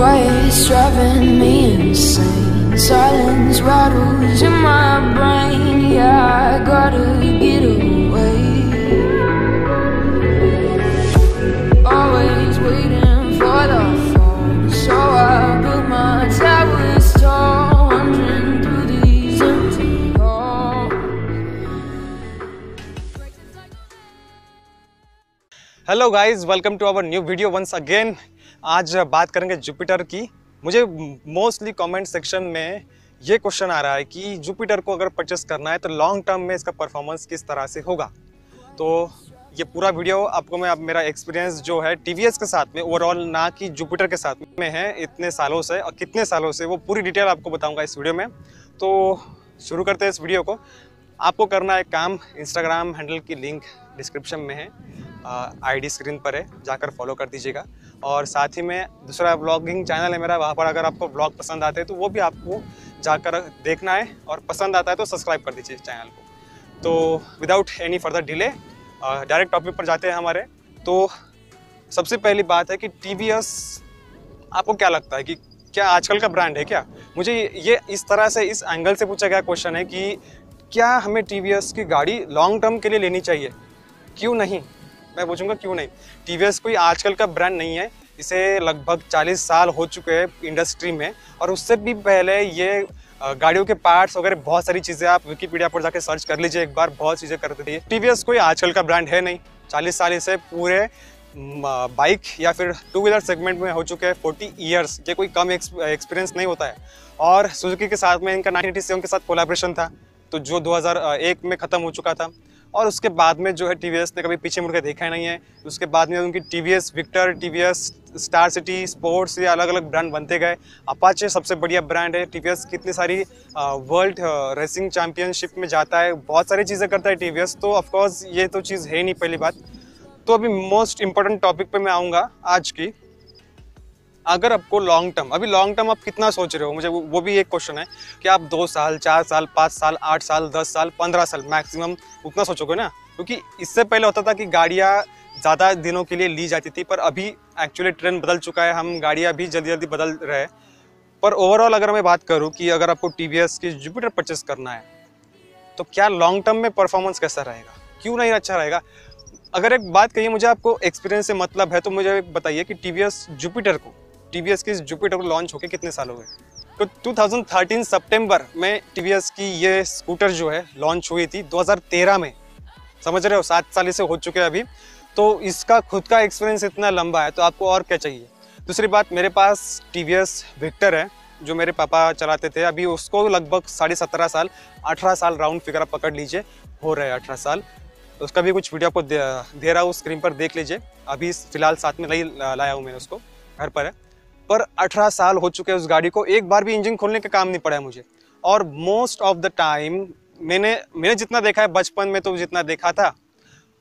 quiet's driving me insane. Silence rattles in my brain. Yeah, I gotta get away. Always waiting for the phone, so I built my towers tall, wandering through these empty halls. Hello guys, welcome to our new video once again. आज बात करेंगे Jupiter की। मुझे mostly comment section में ये question आ रहा है कि जुपिटर को अगर परचेस करना है तो लॉन्ग टर्म में इसका परफॉर्मेंस किस तरह से होगा। तो ये पूरा वीडियो आपको मैं अब मेरा एक्सपीरियंस जो है टीवीएस के साथ में ओवरऑल, ना कि जुपिटर के साथ में है इतने सालों से और कितने सालों से, वो पूरी डिटेल आपको बताऊँगा इस वीडियो में। तो शुरू करते हैं इस वीडियो को। आपको करना है काम, इंस्टाग्राम हैंडल की लिंक डिस्क्रिप्शन में है, आईडी स्क्रीन पर है, जाकर फॉलो कर दीजिएगा। और साथ ही में दूसरा व्लॉगिंग चैनल है मेरा, वहाँ पर अगर आपको व्लॉग पसंद आते हैं तो वो भी आपको जाकर देखना है, और पसंद आता है तो सब्सक्राइब कर दीजिए चैनल को। तो without any further delay direct topic पर जाते हैं हमारे। तो सबसे पहली बात है कि टीवीएस, आपको क्या लगता है कि क्या आजकल का ब्रांड है क्या? मुझे ये इस तरह से इस एंगल से पूछा गया क्वेश्चन है कि क्या हमें टीवीएस की गाड़ी लॉन्ग टर्म के लिए लेनी चाहिए? क्यों नहीं? मैं पूछूंगा क्यों नहीं। टीवीएस कोई आजकल का ब्रांड नहीं है, इसे लगभग 40 साल हो चुके हैं इंडस्ट्री में, और उससे भी पहले ये गाड़ियों के पार्ट्स वगैरह बहुत सारी चीज़ें, आप विकिपीडिया पर जाके सर्च कर लीजिए एक बार, बहुत चीज़ें करते थे। टीवीएस कोई आजकल का ब्रांड है नहीं, 40 साल से पूरे बाइक या फिर टू व्हीलर सेगमेंट में हो चुके हैं। 40 ईयर्स, ये कोई कम एक्सपीरियंस नहीं होता है। और सुजुकी के साथ में इनका 1987 के साथ कोलैबोरेशन था, तो जो 2001 में ख़त्म हो चुका था। और उसके बाद में जो है टीवीएस ने कभी पीछे मुड़ के देखा ही नहीं है। उसके बाद में उनकी TVS Victor, TVS Star City Sports, ये अलग अलग ब्रांड बनते गए। अपाचे सबसे बढ़िया ब्रांड है। टीवीएस कितनी सारी वर्ल्ड रेसिंग चैम्पियनशिप में जाता है, बहुत सारी चीज़ें करता है टीवीएस। तो ऑफकोर्स ये तो चीज़ है नहीं, पहली बात। तो अभी मोस्ट इंपॉर्टेंट टॉपिक पे मैं आऊँगा आज की। अगर आपको लॉन्ग टर्म, अभी लॉन्ग टर्म आप कितना सोच रहे हो, मुझे वो भी एक क्वेश्चन है कि आप 2 साल, 4 साल, 5 साल, 8 साल, 10 साल, 15 साल मैक्सिमम उतना सोचोगे ना? क्योंकि इससे पहले होता था कि गाड़ियाँ ज़्यादा दिनों के लिए ली जाती थी, पर अभी एक्चुअली ट्रेंड बदल चुका है, हम गाड़ियाँ भी जल्दी जल्दी बदल रहे हैं। पर ओवरऑल अगर मैं बात करूँ कि अगर आपको टीवीएस की जुपिटर परचेस करना है तो क्या लॉन्ग टर्म में परफॉर्मेंस कैसा रहेगा, क्यों नहीं अच्छा रहेगा? अगर एक बात कहिए, मुझे आपको एक्सपीरियंस से मतलब है, तो मुझे बताइए कि टीवीएस की जुपिटर को लॉन्च होके कितने साल हो गए? तो 2013 सितंबर में टीवीएस की ये स्कूटर जो है लॉन्च हुई थी 2013 में। समझ रहे हो, 7 साल से हो चुके हैं अभी। तो इसका खुद का एक्सपीरियंस इतना लंबा है, तो आपको और क्या चाहिए? दूसरी बात, मेरे पास टीवीएस विक्टर है जो मेरे पापा चलाते थे, अभी उसको लगभग 17.5 साल, 18 साल राउंड फिगर आप पकड़ लीजिए, हो रहे हैं 18 साल। उसका भी कुछ वीडियो आपको दे रहा हूँ, स्क्रीन पर देख लीजिए। अभी फिलहाल साथ में नहीं लाया हूँ मैंने, उसको घर पर है। पर 18 साल हो चुके हैं उस गाड़ी को, एक बार भी इंजन खोलने का काम नहीं पड़ा है मुझे। और मोस्ट ऑफ द टाइम मैंने जितना देखा है, बचपन में तो जितना देखा था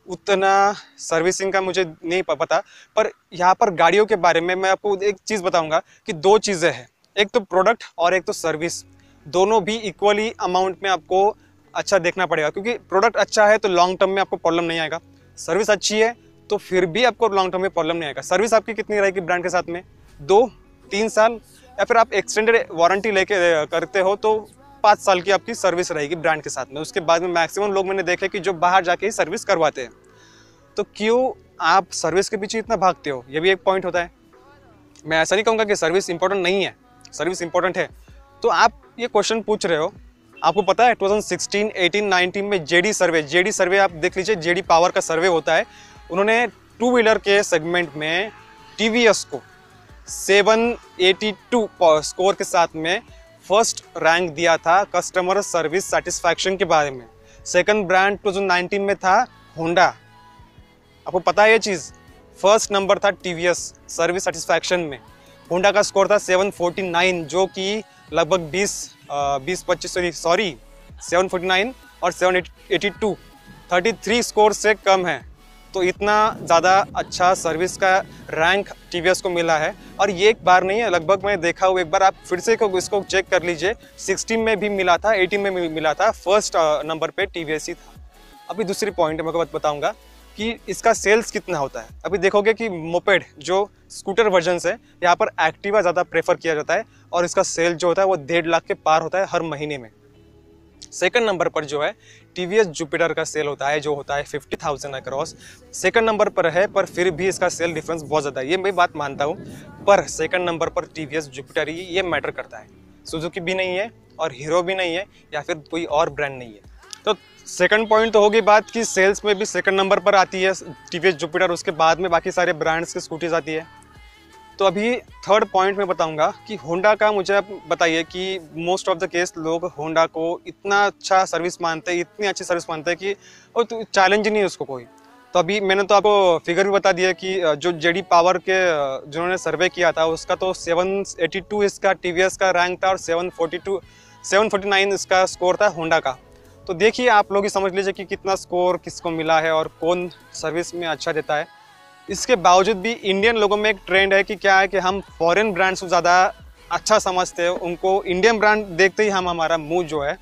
उतना सर्विसिंग का मुझे नहीं पता। पर यहाँ पर गाड़ियों के बारे में मैं आपको एक चीज़ बताऊंगा कि 2 चीज़ें हैं, एक तो प्रोडक्ट और एक तो सर्विस। दोनों भी इक्वली अमाउंट में आपको अच्छा देखना पड़ेगा, क्योंकि प्रोडक्ट अच्छा है तो लॉन्ग टर्म में आपको प्रॉब्लम नहीं आएगा। सर्विस अच्छी है तो फिर भी आपको लॉन्ग टर्म में प्रॉब्लम नहीं आएगा। सर्विस आपकी कितनी रहेगी ब्रांड के साथ में? 2-3 साल, या फिर आप एक्सटेंडेड वारंटी लेके करते हो तो 5 साल की आपकी सर्विस रहेगी ब्रांड के साथ में। उसके बाद में मैक्सिमम लोग मैंने देखे कि जो बाहर जाके ही सर्विस करवाते हैं। तो क्यों आप सर्विस के पीछे इतना भागते हो? ये भी एक पॉइंट होता है। मैं ऐसा नहीं कहूँगा कि सर्विस इंपॉर्टेंट नहीं है, सर्विस इंपॉर्टेंट है। तो आप ये क्वेश्चन पूछ रहे हो, आपको पता है 2016, 18, 19 में जेडी सर्वे आप देख लीजिए, जेडी पावर का सर्वे होता है। उन्होंने 2 व्हीलर के सेगमेंट में टीवीएस को 782 स्कोर के साथ में फर्स्ट रैंक दिया था कस्टमर सर्विस सेटिस्फैक्शन के बारे में। सेकंड ब्रांड 2019 में था होंडा। आपको पता है ये चीज़? फर्स्ट नंबर था टीवीएस सर्विस सेटिस्फैक्शन में। होंडा का स्कोर था 749, जो कि लगभग 749 और 782, 33 स्कोर से कम है। तो इतना ज़्यादा अच्छा सर्विस का रैंक टीवीएस को मिला है। और ये एक बार नहीं है, लगभग मैं देखा हूँ, एक बार आप फिर से इसको चेक कर लीजिए, 16 में भी मिला था, 18 में भी मिला था, फर्स्ट नंबर पे टीवीएस ही था। अभी दूसरी पॉइंट मैं आपको बताऊँगा कि इसका सेल्स कितना होता है। अभी देखोगे कि मोपेड जो स्कूटर वर्जन है यहाँ पर एक्टिवा ज़्यादा प्रेफर किया जाता है और इसका सेल जो होता है वो 1.5 लाख के पार होता है हर महीने में। सेकंड नंबर पर जो है टीवीएस जुपिटर का सेल होता है जो होता है 50,000 अक्रॉस, सेकंड नंबर पर है, पर फिर भी इसका सेल डिफरेंस बहुत ज़्यादा है, ये मैं बात मानता हूँ। पर सेकंड नंबर पर टीवीएस जुपिटर ही ये मैटर करता है, सुजुकी भी नहीं है और हीरो भी नहीं है या फिर कोई और ब्रांड नहीं है। तो सेकंड पॉइंट तो होगी बात कि सेल्स में भी सेकंड नंबर पर आती है टीवीएस जुपिटर, उसके बाद में बाकी सारे ब्रांड्स की स्कूटीज आती है। तो अभी थर्ड पॉइंट में बताऊंगा कि होंडा का मुझे आप बताइए कि मोस्ट ऑफ द केस लोग होंडा को इतना अच्छा सर्विस मानते हैं, इतनी अच्छी सर्विस मानते हैं कि और तो चैलेंज नहीं है उसको कोई। तो अभी मैंने तो आपको फिगर भी बता दिया कि जो जेडी पावर के जिन्होंने सर्वे किया था उसका तो 782 इसका टीवीएस का रैंक था और 749 इसका स्कोर था होंडा का। तो देखिए आप लोग ही समझ लीजिए कि कितना स्कोर किसको मिला है और कौन सर्विस में अच्छा देता है। इसके बावजूद भी इंडियन लोगों में एक ट्रेंड है कि क्या है कि हम फॉरेन ब्रांड्स को ज़्यादा अच्छा समझते हैं, उनको इंडियन ब्रांड देखते ही हम हमारा मुंह जो है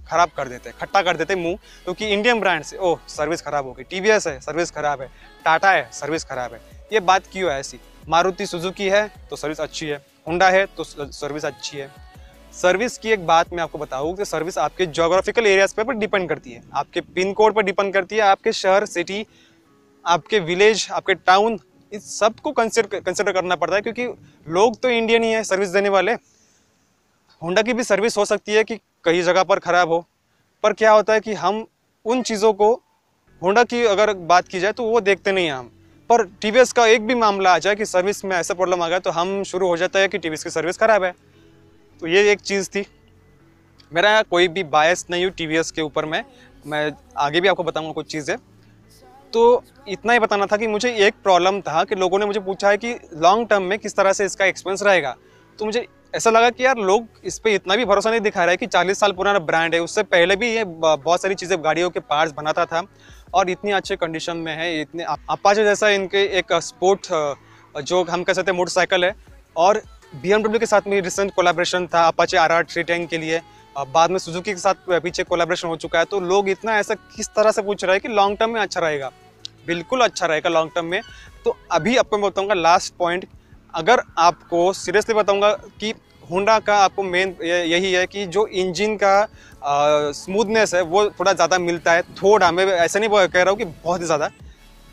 ख़राब कर देते हैं, खट्टा कर देते हैं मुंह, क्योंकि इंडियन ब्रांड से ओह सर्विस ख़राब हो गई, टीवीएस है सर्विस ख़राब है, टाटा है सर्विस ख़राब है। ये बात क्यों है ऐसी? मारुति सुजुकी है तो सर्विस अच्छी है, होंडा है तो सर्विस अच्छी है। सर्विस की एक बात मैं आपको बताऊँ कि सर्विस आपके जोग्राफिकल एरियाज पर डिपेंड करती है, आपके पिन कोड पर डिपेंड करती है, आपके शहर सिटी, आपके विलेज, आपके टाउन, इस सब को कंसिडर करना पड़ता है, क्योंकि लोग तो इंडियन ही है सर्विस देने वाले। होंडा की भी सर्विस हो सकती है कि कई जगह पर ख़राब हो, पर क्या होता है कि हम उन चीज़ों को, होंडा की अगर बात की जाए तो वो देखते नहीं हैं हम, पर टीवीएस का एक भी मामला आ जाए कि सर्विस में ऐसा प्रॉब्लम आ गया तो हम शुरू हो जाता है कि टीवीएस की सर्विस ख़राब है। तो ये एक चीज़ थी। मेरा कोई भी बायस नहीं हूँ टीवीएस के ऊपर, मैं आगे भी आपको बताऊँगा कुछ चीज़ें। तो इतना ही बताना था कि मुझे एक प्रॉब्लम था कि लोगों ने मुझे पूछा है कि लॉन्ग टर्म में किस तरह से इसका एक्सपेंस रहेगा। तो मुझे ऐसा लगा कि यार लोग इस पे इतना भी भरोसा नहीं दिखा रहे कि 40 साल पुराना ब्रांड है, उससे पहले भी ये बहुत सारी चीज़ें गाड़ियों के पार्ट्स बनाता था और इतनी अच्छे कंडीशन में है। इतने अपाचे जैसा इनके एक स्पोर्ट जो हम कह सकते हैं मोटरसाइकिल है, और BMW के साथ में रिसेंट कोलैबोरेशन था अपाचे RR 310 के लिए, बाद में सुजुकी के साथ पीछे कोलैबोरेशन हो चुका है। तो लोग इतना ऐसा किस तरह से पूछ रहे हैं कि लॉन्ग टर्म में अच्छा रहेगा, बिल्कुल अच्छा रहेगा लॉन्ग टर्म में। तो अभी आपको मैं बताऊंगा लास्ट पॉइंट, अगर आपको सीरियसली बताऊंगा कि होंडा का आपको मेन यही है कि जो इंजन का स्मूथनेस है वो थोड़ा ज़्यादा मिलता है, थोड़ा, मैं ऐसा नहीं कह रहा हूँ कि बहुत ही ज़्यादा,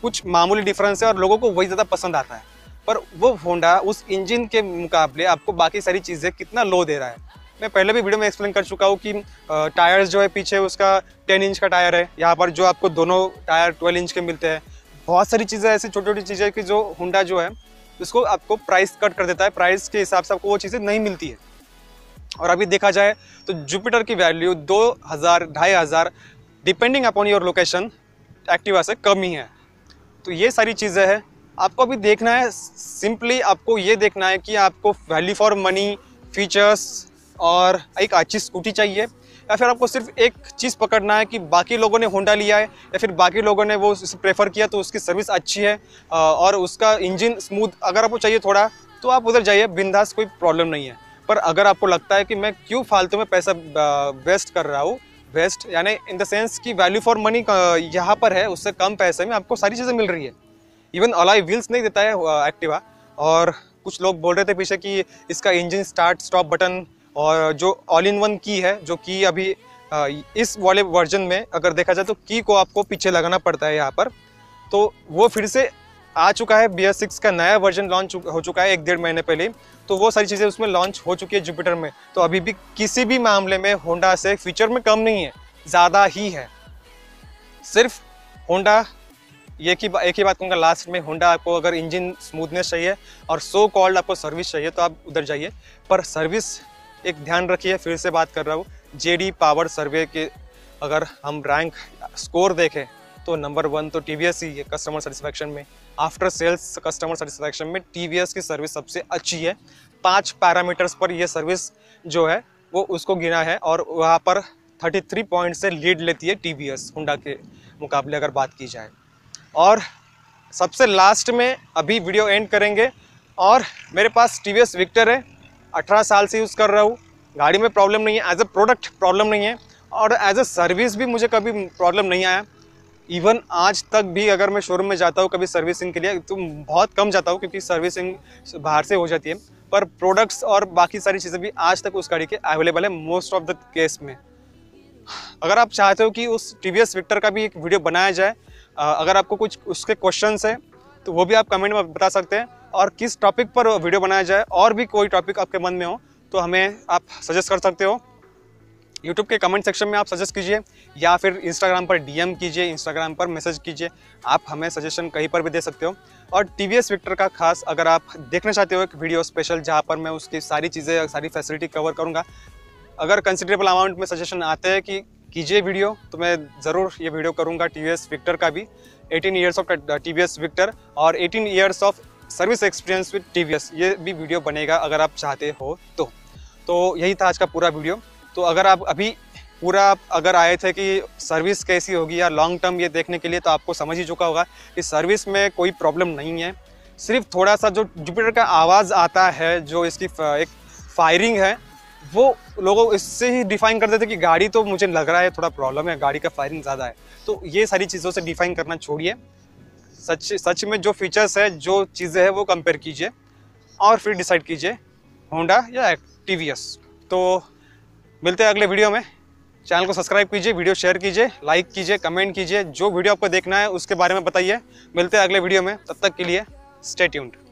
कुछ मामूली डिफरेंस है और लोगों को वही ज़्यादा पसंद आता है। पर वो होंडा उस इंजन के मुकाबले आपको बाकी सारी चीज़ें कितना लो दे रहा है। मैं पहले भी वीडियो में एक्सप्लेन कर चुका हूँ कि टायर्स जो है पीछे उसका 10 इंच का टायर है, यहाँ पर जो आपको दोनों टायर 12 इंच के मिलते हैं। बहुत सारी चीज़ें ऐसी छोटी छोटी चीज़ें कि जो होंडा जो है उसको आपको प्राइस कट कर देता है, प्राइस के हिसाब से आपको वो चीज़ें नहीं मिलती है। और अभी देखा जाए तो जुपिटर की value 2,000-2,500 depending upon your location Activa से कम ही है। तो ये सारी चीज़ें हैं, आपको अभी देखना है, सिंपली आपको ये देखना है कि आपको वैल्यू फॉर मनी, फीचर्स और एक अच्छी स्कूटी चाहिए, या फिर आपको सिर्फ एक चीज़ पकड़ना है कि बाकी लोगों ने होंडा लिया है या फिर बाकी लोगों ने वो प्रेफर किया तो उसकी सर्विस अच्छी है और उसका इंजन स्मूथ अगर आपको चाहिए थोड़ा तो आप उधर जाइए, बिंदास, कोई प्रॉब्लम नहीं है। पर अगर आपको लगता है कि मैं क्यों फालतू में पैसा वेस्ट कर रहा हूँ, वेस्ट यानी इन द सेंस कि वैल्यू फॉर मनी यहाँ पर है, उससे कम पैसे में आपको सारी चीज़ें मिल रही है। इवन अलॉय व्हील्स नहीं देता है एक्टिवा, और कुछ लोग बोल रहे थे पीछे कि इसका इंजन स्टार्ट स्टॉप बटन और जो ऑल इन वन की है, जो की अभी इस वाले वर्जन में अगर देखा जाए तो की को आपको पीछे लगाना पड़ता है यहाँ पर, तो वो फिर से आ चुका है। BS6 का नया वर्जन लॉन्च हो चुका है 1-1.5 महीने पहले, तो वो सारी चीज़ें उसमें लॉन्च हो चुकी है जुपिटर में। तो अभी भी किसी भी मामले में होंडा से फीचर में कम नहीं है, ज़्यादा ही है। सिर्फ होंडा एक ही बात कहूँगा लास्ट में, होंडा आपको अगर इंजन स्मूथनेस चाहिए और सो कॉल्ड आपको सर्विस चाहिए तो आप उधर जाइए। पर सर्विस एक ध्यान रखिए, फिर से बात कर रहा हूँ, जेडी पावर सर्वे के अगर हम रैंक स्कोर देखें तो नंबर 1 तो टीवीएस ही है कस्टमर सेटिस्फैक्शन में। आफ्टर सेल्स कस्टमर सेटिस्फैक्शन में टीवीएस की सर्विस सबसे अच्छी है। 5 पैरामीटर्स पर यह सर्विस जो है वो उसको गिना है और वहाँ पर 33 पॉइंट से लीड लेती है टीवीएस होंडा के मुकाबले अगर बात की जाए। और सबसे लास्ट में अभी वीडियो एंड करेंगे, और मेरे पास टीवीएस विक्टर है, 18 साल से यूज़ कर रहा हूँ, गाड़ी में प्रॉब्लम नहीं है, एज अ प्रोडक्ट प्रॉब्लम नहीं है, और एज अ सर्विस भी मुझे कभी प्रॉब्लम नहीं आया। इवन आज तक भी अगर मैं शोरूम में जाता हूँ कभी सर्विसिंग के लिए तो बहुत कम जाता हूँ, क्योंकि सर्विसिंग बाहर से हो जाती है, पर प्रोडक्ट्स और बाकी सारी चीज़ें भी आज तक उस गाड़ी के अवेलेबल है मोस्ट ऑफ द केस में। अगर आप चाहते हो कि उस TVS विक्टर का भी एक वीडियो बनाया जाए, अगर आपको कुछ उसके क्वेश्चंस है तो वो भी आप कमेंट में बता सकते हैं, और किस टॉपिक पर वीडियो बनाया जाए, और भी कोई टॉपिक आपके मन में हो तो हमें आप सजेस्ट कर सकते हो। यूट्यूब के कमेंट सेक्शन में आप सजेस्ट कीजिए, या फिर इंस्टाग्राम पर DM कीजिए, इंस्टाग्राम पर मैसेज कीजिए, आप हमें सजेशन कहीं पर भी दे सकते हो। और TVS विक्टर का खास अगर आप देखना चाहते हो एक वीडियो स्पेशल जहाँ पर मैं उसकी सारी चीज़ें, सारी फैसिलिटी कवर करूँगा, अगर कंसिडरेबल अमाउंट में सजेशन आते हैं कि कीजिए वीडियो, तो मैं ज़रूर ये वीडियो करूँगा TVS विक्टर का भी, 18 ईयर्स ऑफ TVS विक्टर और 18 years of service experience with TVS, ये भी वीडियो बनेगा अगर आप चाहते हो तो यही था आज का पूरा वीडियो। तो अगर आप अभी पूरा अगर आए थे कि सर्विस कैसी होगी या लॉन्ग टर्म ये देखने के लिए, तो आपको समझ ही चुका होगा कि सर्विस में कोई प्रॉब्लम नहीं है। सिर्फ थोड़ा सा जो जुपिटर का आवाज़ आता है, जो इसकी एक फायरिंग है, वो लोगों इससे ही डिफाइन कर देते कि गाड़ी तो मुझे लग रहा है थोड़ा प्रॉब्लम है, गाड़ी का फायरिंग ज़्यादा है। तो ये सारी चीज़ों से डिफाइन करना छोड़िए, सच में जो फीचर्स है, जो चीज़ें हैं वो कंपेयर कीजिए और फिर डिसाइड कीजिए होंडा या TVS। तो मिलते हैं अगले वीडियो में। चैनल को सब्सक्राइब कीजिए, वीडियो शेयर कीजिए, लाइक कीजिए, कमेंट कीजिए, जो वीडियो आपको देखना है उसके बारे में बताइए। मिलते हैं अगले वीडियो में, तब तक के लिए स्टे ट्यून्ड।